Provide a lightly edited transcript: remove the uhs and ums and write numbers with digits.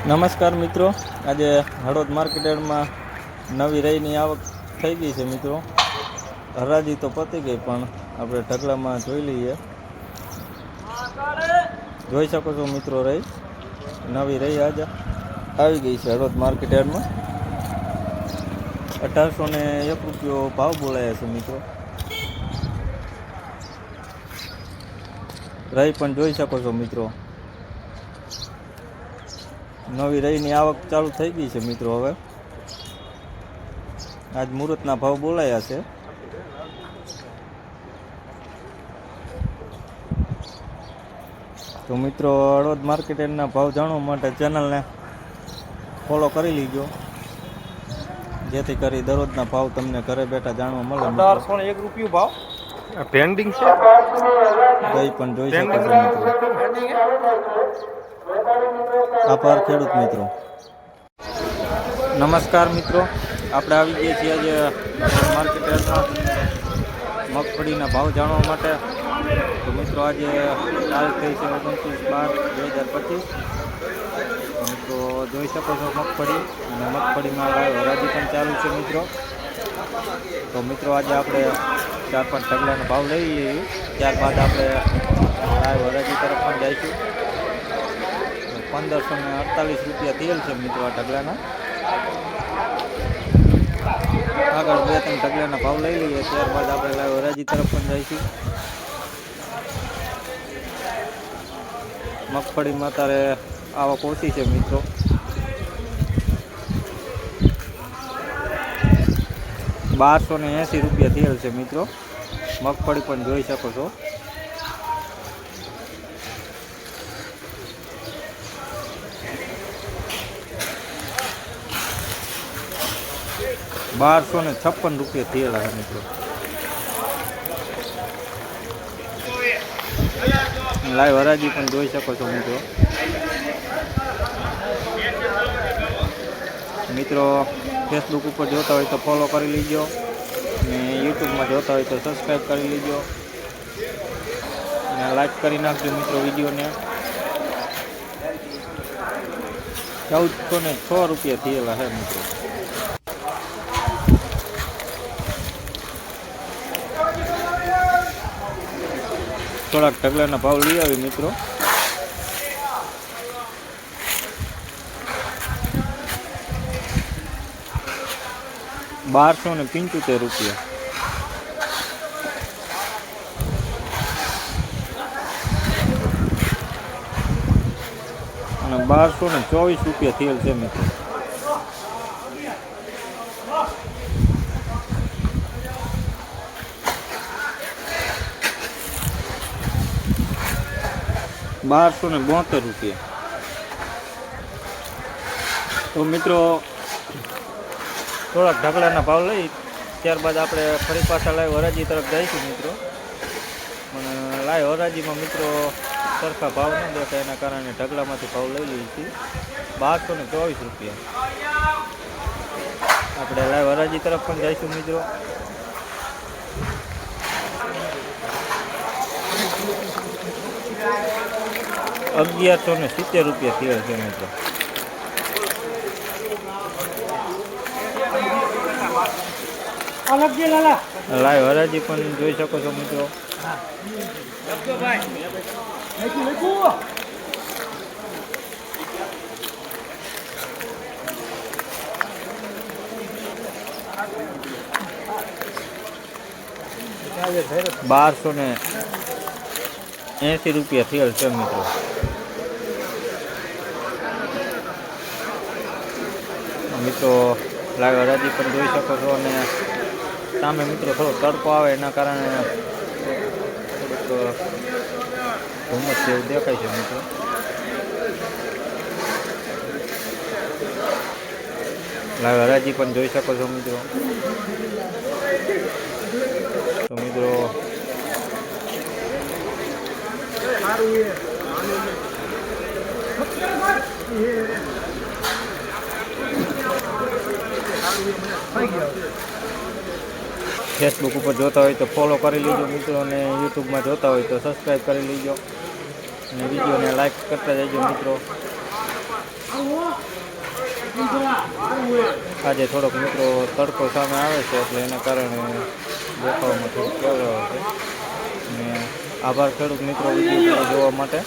નમસ્કાર મિત્રો, આજે હળવદ માર્કેટમાં નવી રઈની આવક થઈ ગઈ છે મિત્રો. હરાજી તો પતી ગઈ પણ આપણે ઢગલામાં જોઈ લઈએ. જોઈ શકો છો મિત્રો, રઈ નવી રઈ આજે આવી ગઈ છે હળવદ માર્કેટમાં. 1801 રૂપિયો ભાવ બોલાયા છે મિત્રો. રઈ પણ જોઈ શકો છો મિત્રો. નવી રઈની આવક ચાલુ થઈ ગઈ છે મિત્રો. હવે આજ મુહૂર્તના ભાવ બોલાયા છે. તો મિત્રો, હળવદ માર્કેટના ભાવ જાણવા માટે ચેનલને ફોલો કરી લીજો, જેથી કરી દરરોજના ભાવ તમને ઘરે બેઠા જાણવા મળે. 1801 રૂપિયો ભાવ પેન્ડિંગ છે. દહીં પણ જોઈ શકો છો મિત્રો. આભાર ખેડૂત મિત્રો. નમસ્કાર મિત્રો, આપણે આવી ગયા છીએ આજે માર્કેટમાં મગફળીના ભાવ જાણવા માટે. તો મિત્રો, આજે તારીખ થઈ છે 29/12/2025. મિત્રો જોઈ શકો છો મગફળી, અને મગફળીમાં હરાજી પણ ચાલુ છે મિત્રો. તો મિત્રો, આજે આપણે 4-5 ઢગલાનો ભાવ લઈ લઈએ, ત્યારબાદ આપણે હરાજી તરફ પણ જઈશું. 1548 રૂપિયા તેલ છે મિત્રો આ ઢગલાના. આગળ 2-3 ઢગલાના ભાવ લઈ લઈએ, ત્યારબાદ આપણે હરાજી તરફ પણ જઈશું. મગફળીમાં અત્યારે આવક ઓછી છે મિત્રો. ₹1280 તેલ છે મિત્રો. મગફળી પણ જોઈ શકો છો. ₹1256 તેલ હશે મિત્રો. લાઈવ હરાજી પણ જોઈ શકો છો મિત્રો. મિત્રો, ફેસબુક ઉપર જોતા હોય તો ફોલો કરી લીજો, અને યુટ્યુબમાં જોતા હોય તો સબસ્ક્રાઈબ કરી લીજો, અને લાઈક કરી નાખજો મિત્રો વિડીયોને. ₹1406 થયેલ હશે મિત્રો. થોડાક ઢગલાના ભાવ લઈ આવી મિત્રો. ₹1275 અને ₹1224 થયેલ છે મિત્રો. ₹1272. તો મિત્રો, થોડાક ઢગલાના ભાવ લઈ ત્યારબાદ આપણે ફરી પાછા લાઈવ હરાજી તરફ જઈશું મિત્રો. પણ લાઈવ હરાજીમાં મિત્રો સરખા ભાવ ન દેખાય, એના કારણે ઢગલામાંથી ભાવ લઈ લઈએ છીએ. ₹1224. આપણે લાઈવ હરાજી તરફ પણ જઈશું મિત્રો. ₹1170 થયેલ છે મિત્રો. લાઈવ હરાજી પણ જોઈ શકો છો મિત્રો. ₹1280 થયેલ છે મિત્રો. મિત્રો, લાઈવ હરાજી પણ જોઈ શકો છો, અને સામે મિત્રો થોડો તડકો આવે એના કારણે થોડુંક ધુમ્મસ જેવું દેખાય છે મિત્રો. લાઈવ હરાજી પણ જોઈ શકો છો મિત્રો. તો મિત્રો, ફેસબુક ઉપર જોતા હોય તો ફોલો કરી લીજો મિત્રો, અને યુટ્યુબમાં જોતા હોય તો સબસ્ક્રાઈબ કરી લીજો, અને વિડીયોને લાઈક કરતા જજો મિત્રો. આજે થોડોક મિત્રો તડકો સામે આવે છે એટલે એના કારણે દેખાવામાં થોડુંક કેવડાવે છે. અને આભાર ખેડૂત મિત્રો વિડીયો જોવા માટે.